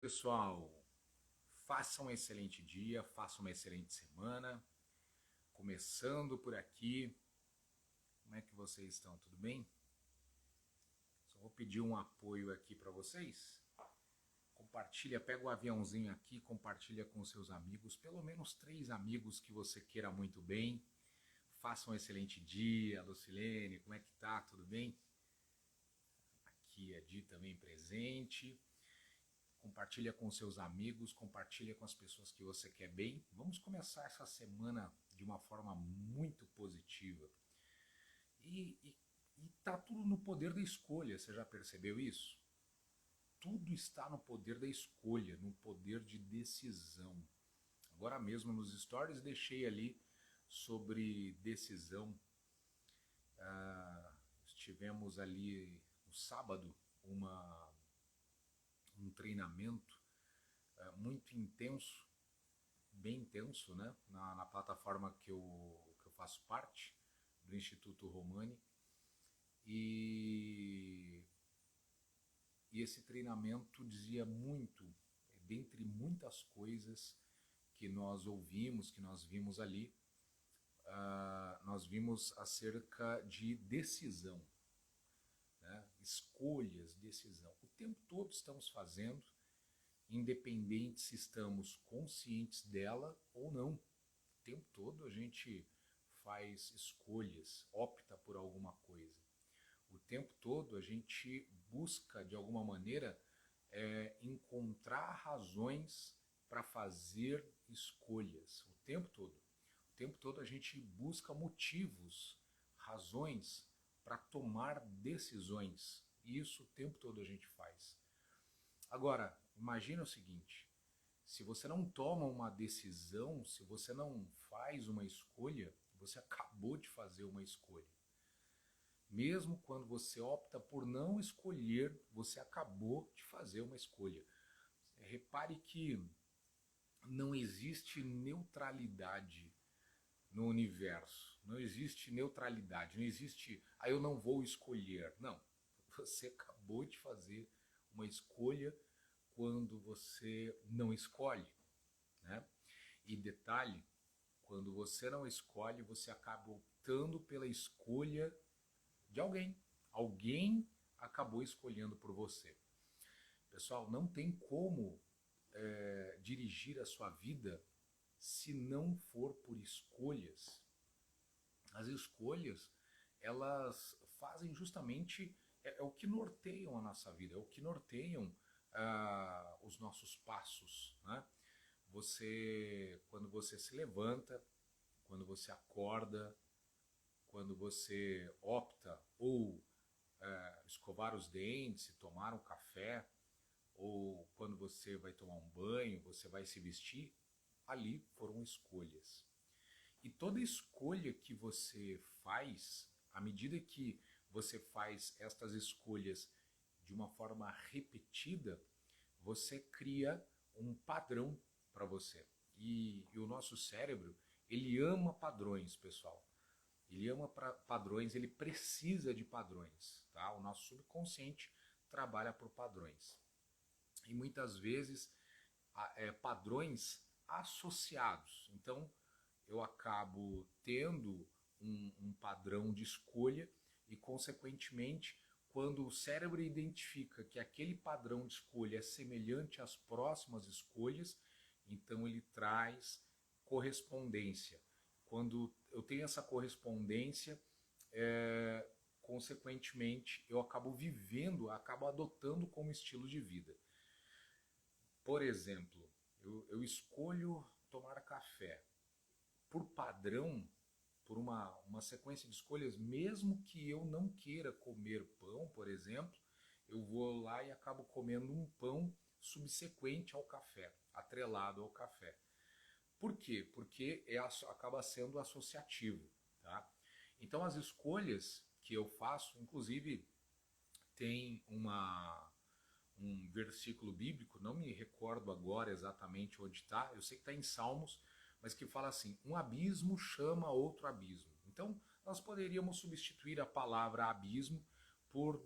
Pessoal, façam um excelente dia, façam uma excelente semana. Começando por aqui, como é que vocês estão? Tudo bem? Só vou pedir um apoio aqui para vocês. Compartilha, pega o aviãozinho aqui, compartilha com seus amigos, pelo menos 3 amigos que você queira muito bem. Façam um excelente dia, Lucilene, como é que tá? Tudo bem? Aqui é Di também presente. Compartilha com seus amigos, compartilha com as pessoas que você quer bem. Vamos começar essa semana de uma forma muito positiva. E tá tudo no poder da escolha, você já percebeu isso? Tudo está no poder da escolha, no poder de decisão. Agora mesmo nos stories deixei ali sobre decisão. Estivemos ali no sábado um treinamento muito intenso, bem intenso, né? Na plataforma que eu faço parte, do Instituto Romani. E, e esse treinamento dizia muito, dentre muitas coisas que nós ouvimos, que nós vimos ali, nós vimos acerca de decisão, né? Escolhas, decisão. O tempo todo estamos fazendo, independente se estamos conscientes dela ou não. O tempo todo a gente faz escolhas, opta por alguma coisa. O tempo todo a gente busca, de alguma maneira, encontrar razões para fazer escolhas. O tempo todo. O tempo todo a gente busca motivos, razões para tomar decisões. E isso o tempo todo a gente faz. Agora, imagina o seguinte: se você não toma uma decisão, se você não faz uma escolha, você acabou de fazer uma escolha. Mesmo quando você opta por não escolher, você acabou de fazer uma escolha. Repare que não existe neutralidade no universo. Não existe neutralidade. Não existe, eu não vou escolher. Não. Você acabou de fazer uma escolha quando você não escolhe, né? E detalhe, quando você não escolhe, você acaba optando pela escolha de alguém. Alguém acabou escolhendo por você. Pessoal, não tem como dirigir a sua vida se não for por escolhas. As escolhas, elas fazem justamente, é o que norteiam a nossa vida, é o que norteiam os nossos passos, né? Quando você se levanta, quando você acorda, quando você opta ou escovar os dentes, tomar um café, ou quando você vai tomar um banho, você vai se vestir, ali foram escolhas. E toda escolha que você faz, à medida que você faz estas escolhas de uma forma repetida, você cria um padrão para você. E o nosso cérebro, ele ama padrões, pessoal. Ele ama padrões, ele precisa de padrões, tá? O nosso subconsciente trabalha por padrões. E muitas vezes padrões associados. Então, eu acabo tendo um padrão de escolha e, consequentemente, quando o cérebro identifica que aquele padrão de escolha é semelhante às próximas escolhas, então ele traz correspondência. Quando eu tenho essa correspondência, consequentemente, eu acabo vivendo, acabo adotando como estilo de vida. Por exemplo, eu escolho tomar café. Por padrão, por uma sequência de escolhas, mesmo que eu não queira comer pão, por exemplo, eu vou lá e acabo comendo um pão subsequente ao café, atrelado ao café. Por quê? Porque acaba sendo associativo. Tá? Então as escolhas que eu faço, inclusive tem um versículo bíblico, não me recordo agora exatamente onde está, eu sei que está em Salmos, mas que fala assim: um abismo chama outro abismo. Então, nós poderíamos substituir a palavra abismo por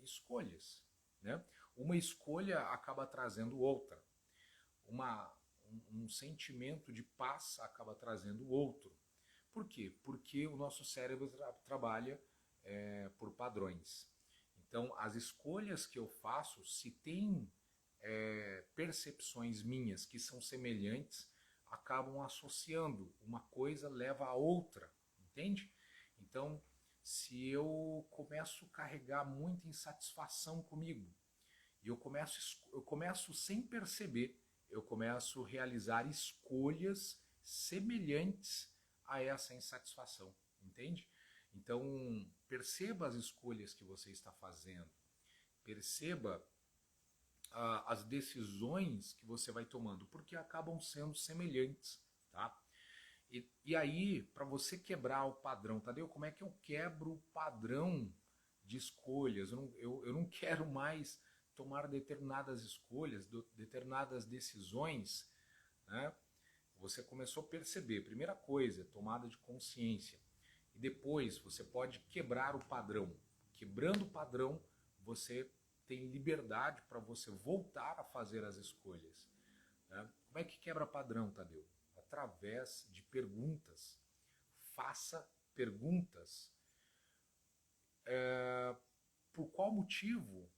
escolhas. Né? Uma escolha acaba trazendo outra. Um sentimento de paz acaba trazendo outro. Por quê? Porque o nosso cérebro trabalha por padrões. Então, as escolhas que eu faço, se tem percepções minhas que são semelhantes, acabam associando. Uma coisa leva a outra, entende? Então, se eu começo a carregar muita insatisfação comigo, e eu começo sem perceber, eu começo a realizar escolhas semelhantes a essa insatisfação, entende? Então, perceba as escolhas que você está fazendo, perceba as decisões que você vai tomando, porque acabam sendo semelhantes, tá? E aí, para você quebrar o padrão, Tadeu, como é que eu quebro o padrão de escolhas? Eu não quero mais tomar determinadas escolhas, determinadas decisões, né? Você começou a perceber, primeira coisa, tomada de consciência. E depois você pode quebrar o padrão. Quebrando o padrão, você tem liberdade para você voltar a fazer as escolhas, né? Como é que quebra padrão, Tadeu? Através de perguntas. Faça perguntas. Por qual motivo?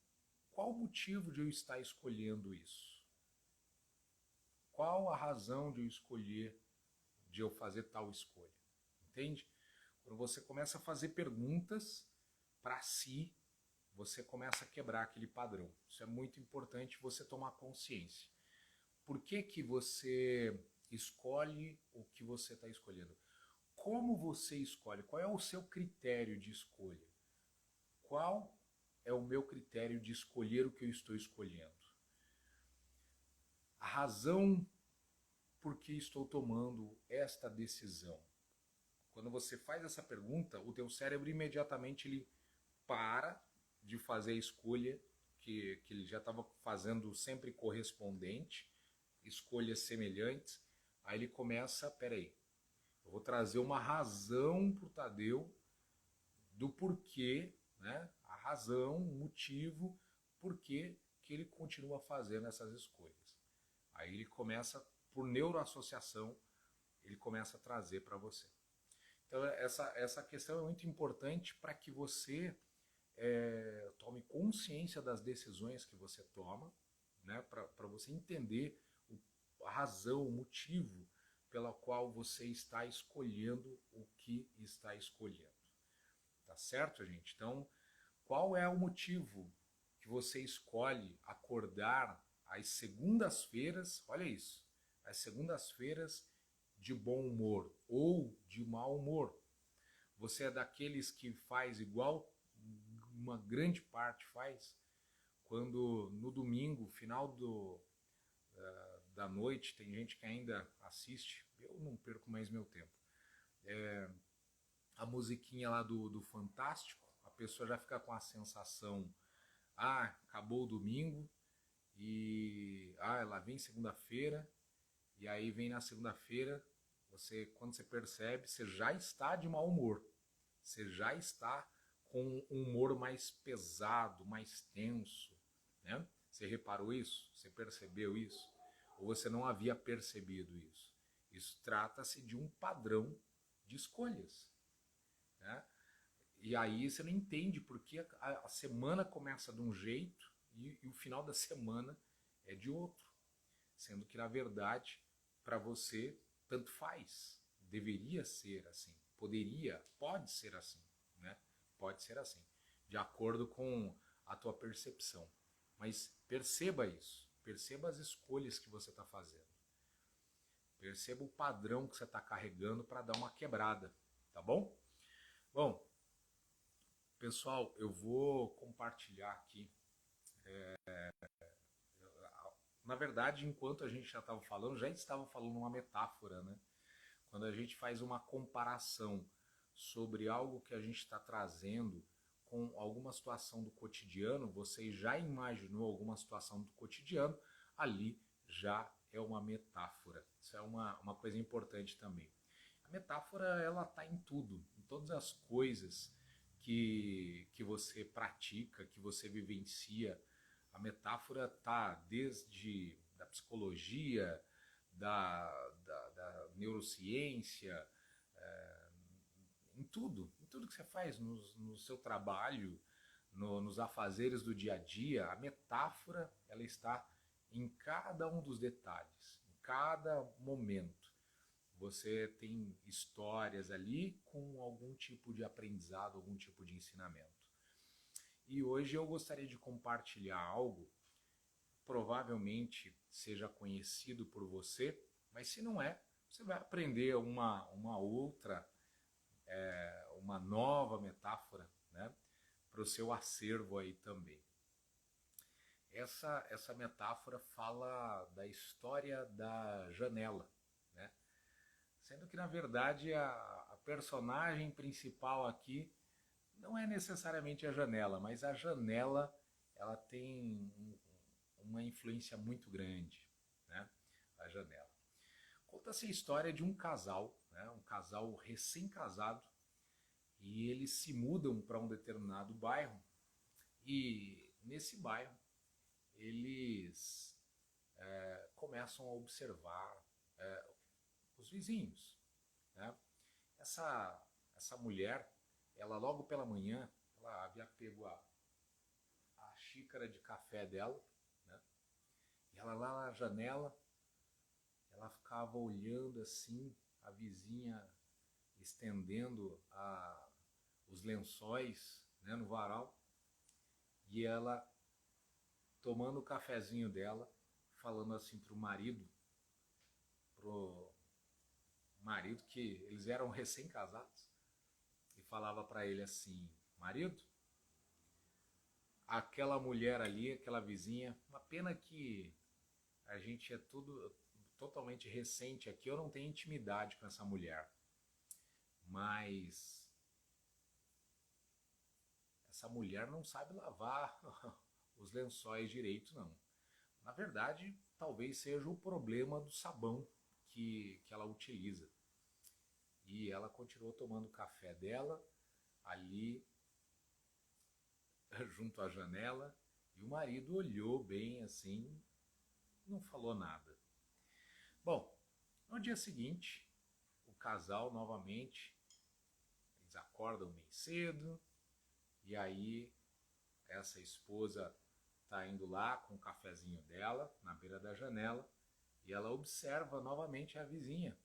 Qual o motivo de eu estar escolhendo isso? Qual a razão de eu escolher, de eu fazer tal escolha? Entende? Quando você começa a fazer perguntas para si, você começa a quebrar aquele padrão. Isso é muito importante você tomar consciência. Por que que você escolhe o que você está escolhendo? Como você escolhe? Qual é o seu critério de escolha? Qual é o meu critério de escolher o que eu estou escolhendo? A razão por que estou tomando esta decisão? Quando você faz essa pergunta, o teu cérebro imediatamente ele para de fazer a escolha que ele já estava fazendo sempre correspondente, escolhas semelhantes, aí ele começa, peraí, eu vou trazer uma razão para o Tadeu do porquê, né? A razão, o motivo, porquê que ele continua fazendo essas escolhas. Aí ele começa, por neuroassociação, ele começa a trazer para você. Então essa questão é muito importante para que você tome consciência das decisões que você toma, né? Para você entender a razão, o motivo pela qual você está escolhendo o que está escolhendo. Tá certo, gente? Então, qual é o motivo que você escolhe acordar às segundas-feiras, olha isso, às segundas-feiras de bom humor ou de mau humor? Você é daqueles que faz igual uma grande parte faz, quando no domingo, final da noite, tem gente que ainda assiste, eu não perco mais meu tempo, a musiquinha lá do Fantástico, a pessoa já fica com a sensação, acabou o domingo, e ela vem segunda-feira, e aí vem na segunda-feira, quando você percebe, você já está de mau humor, você já está com um humor mais pesado, mais tenso, né? Você reparou isso? Você percebeu isso? Ou você não havia percebido isso? Isso trata-se de um padrão de escolhas, né? E aí você não entende porque a semana começa de um jeito e o final da semana é de outro. Sendo que, na verdade, para você, tanto faz. Deveria ser assim. Pode ser assim, né? Pode ser assim, de acordo com a tua percepção. Mas perceba isso. Perceba as escolhas que você está fazendo. Perceba o padrão que você está carregando para dar uma quebrada, tá bom? Bom, pessoal, eu vou compartilhar aqui. Na verdade, enquanto a gente já estava falando, já estava falando uma metáfora, né? Quando a gente faz uma comparação sobre algo que a gente está trazendo com alguma situação do cotidiano, você já imaginou alguma situação do cotidiano, ali já é uma metáfora. Isso é uma coisa importante também. A metáfora, ela está em tudo, em todas as coisas que você pratica, que você vivencia. A metáfora está desde da psicologia, da neurociência, em tudo que você faz no seu trabalho, nos afazeres do dia a dia. A metáfora ela está em cada um dos detalhes, em cada momento. Você tem histórias ali com algum tipo de aprendizado, algum tipo de ensinamento. E hoje eu gostaria de compartilhar algo, provavelmente seja conhecido por você, mas se não é, você vai aprender uma outra, uma nova metáfora, né, para o seu acervo aí também. Essa metáfora fala da história da janela, né? Sendo que, na verdade, a personagem principal aqui não é necessariamente a janela, mas a janela ela tem uma influência muito grande, né? A janela. Conta-se a história de um casal, né? Um casal recém-casado, e eles se mudam para um determinado bairro, e nesse bairro eles começam a observar os vizinhos, né? Essa mulher, ela logo pela manhã, ela havia pego a xícara de café dela, né? E ela lá na janela, ela ficava olhando assim, a vizinha estendendo os lençóis, né, no varal, e ela tomando o cafezinho dela, falando assim pro marido que eles eram recém-casados, e falava para ele assim: marido, aquela mulher ali, aquela vizinha, uma pena que a gente é tudo totalmente recente aqui, eu não tenho intimidade com essa mulher, mas essa mulher não sabe lavar os lençóis direito, não. Na verdade, talvez seja o problema do sabão que ela utiliza. E ela continuou tomando o café dela ali junto à janela, e o marido olhou bem assim, não falou nada. Bom, no dia seguinte, o casal novamente, eles acordam bem cedo, e aí essa esposa está indo lá com o cafezinho dela na beira da janela, e ela observa novamente a vizinha.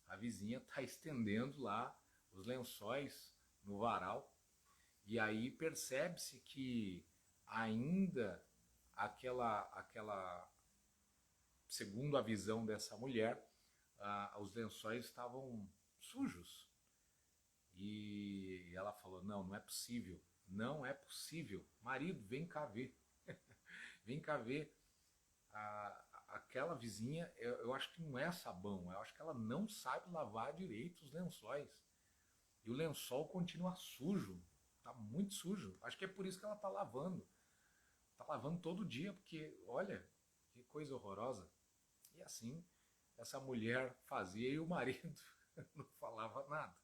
A vizinha está estendendo lá os lençóis no varal, e aí percebe-se que ainda segundo a visão dessa mulher, os lençóis estavam sujos. E ela falou: não, não é possível, não é possível. Marido, vem cá ver. Vem cá ver. Aquela vizinha, eu acho que não é sabão, eu acho que ela não sabe lavar direito os lençóis. E o lençol continua sujo, tá muito sujo. Acho que é por isso que ela tá lavando. Tá lavando todo dia, porque, olha, que coisa horrorosa. E assim, essa mulher fazia e o marido não falava nada.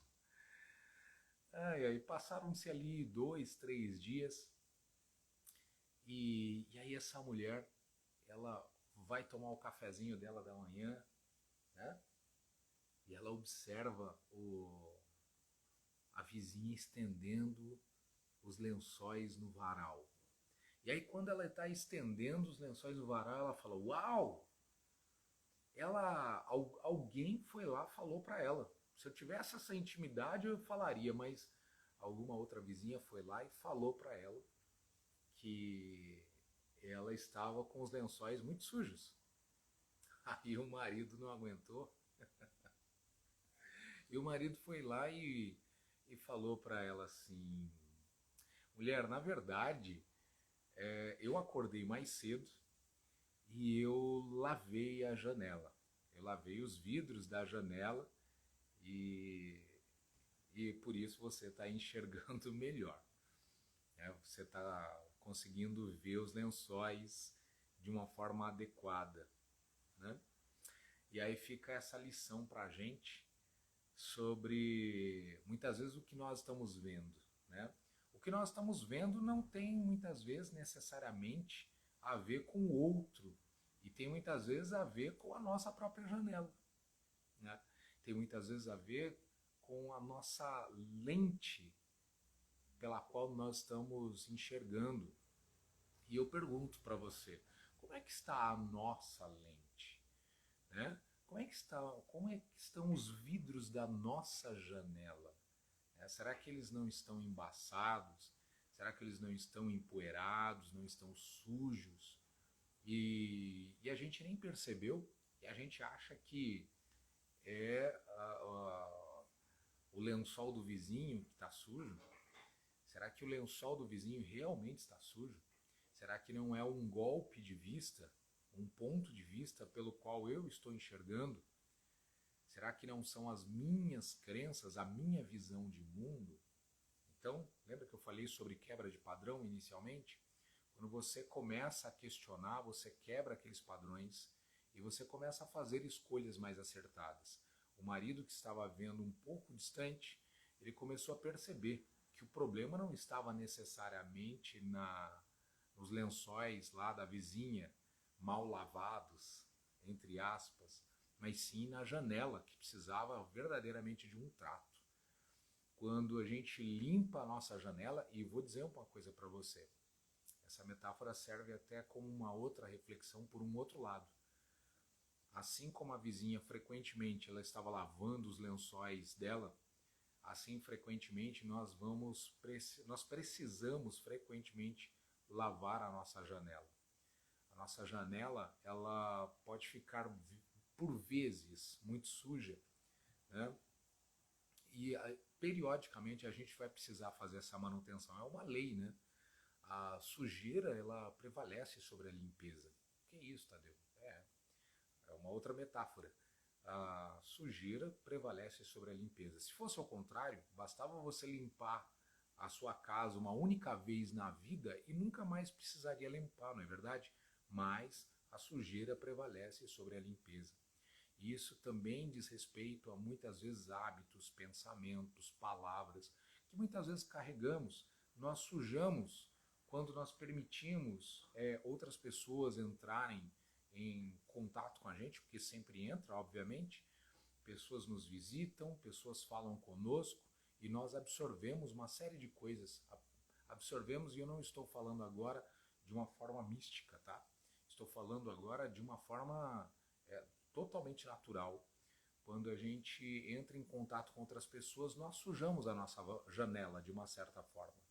Aí passaram-se ali 2, 3 dias, e aí essa mulher, ela vai tomar o cafezinho dela da manhã, né? E ela observa a vizinha estendendo os lençóis no varal. E aí quando ela está estendendo os lençóis no varal, ela fala: uau! Alguém foi lá e falou para ela. Se eu tivesse essa intimidade eu falaria, mas alguma outra vizinha foi lá e falou para ela que ela estava com os lençóis muito sujos. Aí o marido não aguentou. E o marido foi lá e falou para ela assim: mulher, na verdade, eu acordei mais cedo e eu lavei a janela. Eu lavei os vidros da janela e por isso você está enxergando melhor. Você está conseguindo ver os lençóis de uma forma adequada, né? E aí fica essa lição para a gente sobre, muitas vezes, o que nós estamos vendo, né? O que nós estamos vendo não tem, muitas vezes, necessariamente a ver com o outro e tem muitas vezes a ver com a nossa própria janela, né? Tem muitas vezes a ver com a nossa lente pela qual nós estamos enxergando. E eu pergunto para você, como é que está a nossa lente, né? Como é que estão os vidros da nossa janela? Será que eles não estão embaçados? Será que eles não estão empoeirados, não estão sujos? E a gente nem percebeu, e a gente acha que é o lençol do vizinho que está sujo. Será que o lençol do vizinho realmente está sujo? Será que não é um golpe de vista, um ponto de vista pelo qual eu estou enxergando? Será que não são as minhas crenças, a minha visão de mundo? Então, lembra que eu falei sobre quebra de padrão inicialmente? Quando você começa a questionar, você quebra aqueles padrões e você começa a fazer escolhas mais acertadas. O marido que estava vendo um pouco distante, ele começou a perceber que o problema não estava necessariamente nos lençóis lá da vizinha, mal lavados, entre aspas, mas sim na janela, que precisava verdadeiramente de um trato. Quando a gente limpa a nossa janela, e vou dizer uma coisa para você, essa metáfora serve até como uma outra reflexão por um outro lado. Assim como a vizinha frequentemente ela estava lavando os lençóis dela, assim frequentemente nós precisamos frequentemente lavar a nossa janela. A nossa janela ela pode ficar por vezes muito suja, né? E periodicamente a gente vai precisar fazer essa manutenção. É uma lei, né? A sujeira ela prevalece sobre a limpeza. O que é isso, Tadeu? É uma outra metáfora. A sujeira prevalece sobre a limpeza. Se fosse ao contrário, bastava você limpar a sua casa uma única vez na vida e nunca mais precisaria limpar, não é verdade? Mas a sujeira prevalece sobre a limpeza. Isso também diz respeito a muitas vezes hábitos, pensamentos, palavras que muitas vezes carregamos. Nós sujamos quando nós permitimos outras pessoas entrarem em contato com a gente, porque sempre entra, obviamente. Pessoas nos visitam, pessoas falam conosco e nós absorvemos uma série de coisas. Absorvemos, e eu não estou falando agora de uma forma mística, tá? Estou falando agora de uma forma totalmente natural. Quando a gente entra em contato com outras pessoas, nós sujamos a nossa janela de uma certa forma.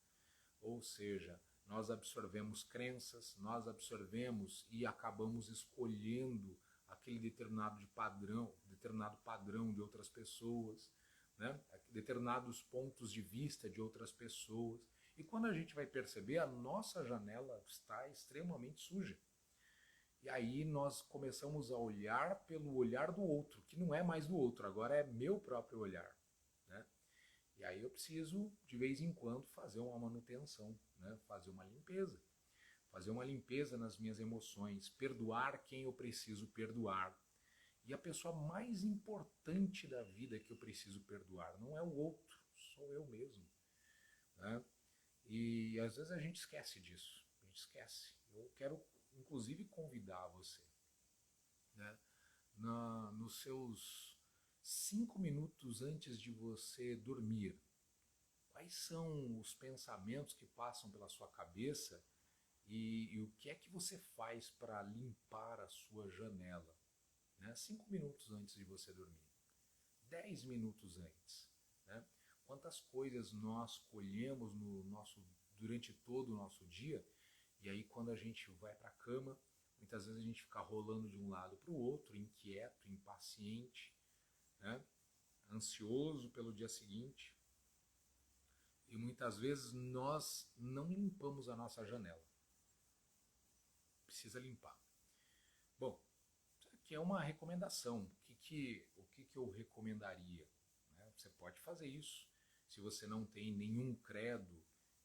Ou seja, nós absorvemos crenças, nós absorvemos e acabamos escolhendo aquele determinado padrão de outras pessoas, né? Determinados pontos de vista de outras pessoas. E quando a gente vai perceber, a nossa janela está extremamente suja. E aí nós começamos a olhar pelo olhar do outro, que não é mais do outro, agora é meu próprio olhar, né? E aí eu preciso, de vez em quando, fazer uma manutenção, né? Fazer uma limpeza nas minhas emoções, perdoar quem eu preciso perdoar. E a pessoa mais importante da vida que eu preciso perdoar não é o outro, sou eu mesmo, né? E às vezes a gente esquece disso, a gente esquece. Eu quero, inclusive, convidar você, né? Nos seus 5 minutos antes de você dormir, quais são os pensamentos que passam pela sua cabeça e o que é que você faz para limpar a sua janela, né? 5 minutos antes de você dormir, 10 minutos antes, né? Quantas coisas nós colhemos durante todo o nosso dia, e aí quando a gente vai para a cama, muitas vezes a gente fica rolando de um lado para o outro, inquieto, impaciente, né? Ansioso pelo dia seguinte. E muitas vezes nós não limpamos a nossa janela. Precisa limpar. Bom, isso aqui é uma recomendação. O que eu recomendaria? Né? Você pode fazer isso. Se você não tem nenhum credo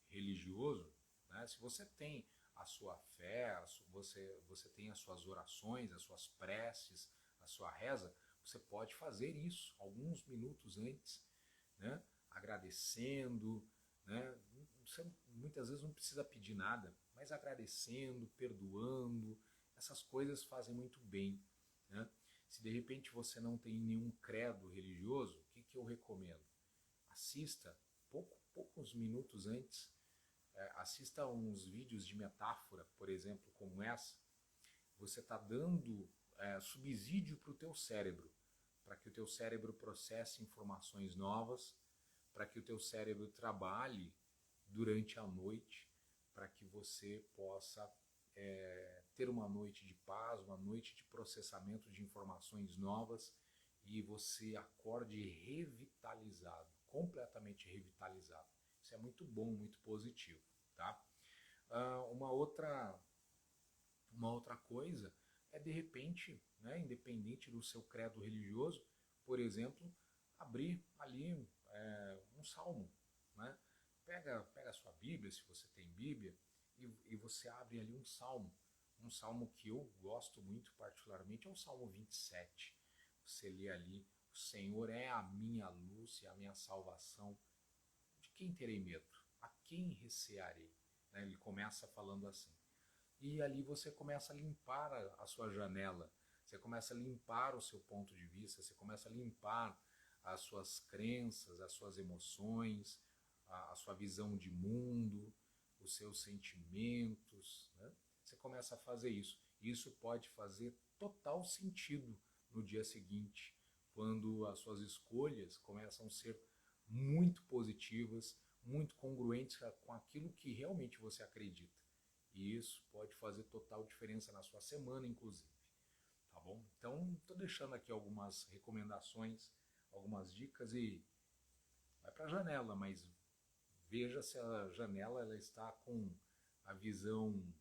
religioso, né? Se você tem a sua fé, você tem as suas orações, as suas preces, a sua reza, você pode fazer isso alguns minutos antes, né? Agradecendo, né? Você muitas vezes não precisa pedir nada, mas agradecendo, perdoando. Essas coisas fazem muito bem, né? Se de repente você não tem nenhum credo religioso, o que eu recomendo? Assista poucos minutos antes, assista uns vídeos de metáfora, por exemplo, como essa. Você está dando subsídio para o teu cérebro, para que o teu cérebro processe informações novas, para que o teu cérebro trabalhe durante a noite, para que você possa ter uma noite de paz, uma noite de processamento de informações novas e você acorde revitalizado, completamente revitalizado. Isso é muito bom, muito positivo, tá? Uma outra coisa é, de repente, né, independente do seu credo religioso, por exemplo, abrir ali um salmo, né? Pega a sua Bíblia, se você tem Bíblia, e você abre ali um salmo. Um salmo que eu gosto muito particularmente é o Salmo 27. Você lê ali: o Senhor é a minha luz e a minha salvação. De quem terei medo? A quem recearei? Né? Ele começa falando assim. E ali você começa a limpar a sua janela, você começa a limpar o seu ponto de vista, você começa a limpar as suas crenças, as suas emoções, a sua visão de mundo, os seus sentimentos, né? Você começa a fazer isso. Isso pode fazer total sentido no dia seguinte, quando as suas escolhas começam a ser muito positivas, muito congruentes com aquilo que realmente você acredita. E isso pode fazer total diferença na sua semana, inclusive. Tá bom? Então, estou deixando aqui algumas recomendações, algumas dicas e vai para a janela, mas veja se a janela ela está com a visão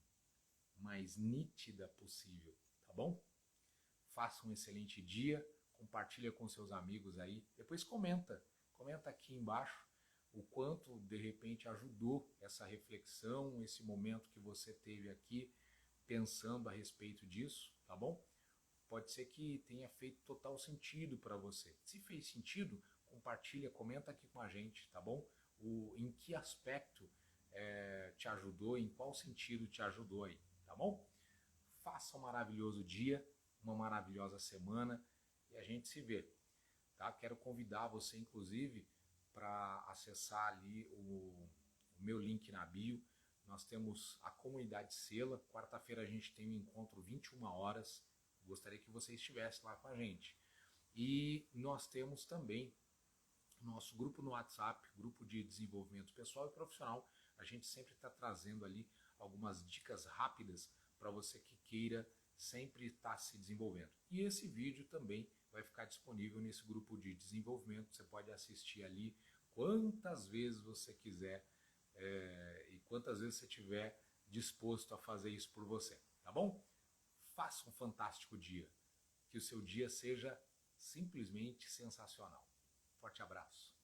mais nítida possível, tá bom? Faça um excelente dia, compartilha com seus amigos aí, depois comenta aqui embaixo o quanto de repente ajudou essa reflexão, esse momento que você teve aqui pensando a respeito disso, tá bom? Pode ser que tenha feito total sentido para você. Se fez sentido, compartilha, comenta aqui com a gente, tá bom? Em que aspecto te ajudou, em qual sentido te ajudou aí, tá bom? Faça um maravilhoso dia, uma maravilhosa semana e a gente se vê, tá? Quero convidar você, inclusive, para acessar ali o meu link na bio. Nós temos a comunidade Sela. Quarta-feira a gente tem um encontro 21 horas. Gostaria que você estivesse lá com a gente. E nós temos também nosso grupo no WhatsApp, grupo de desenvolvimento pessoal e profissional. A gente sempre está trazendo ali algumas dicas rápidas para você que queira sempre estar se desenvolvendo. E esse vídeo também vai ficar disponível nesse grupo de desenvolvimento. Você pode assistir ali quantas vezes você quiser e quantas vezes você estiver disposto a fazer isso por você, tá bom? Faça um fantástico dia. Que o seu dia seja simplesmente sensacional. Forte abraço.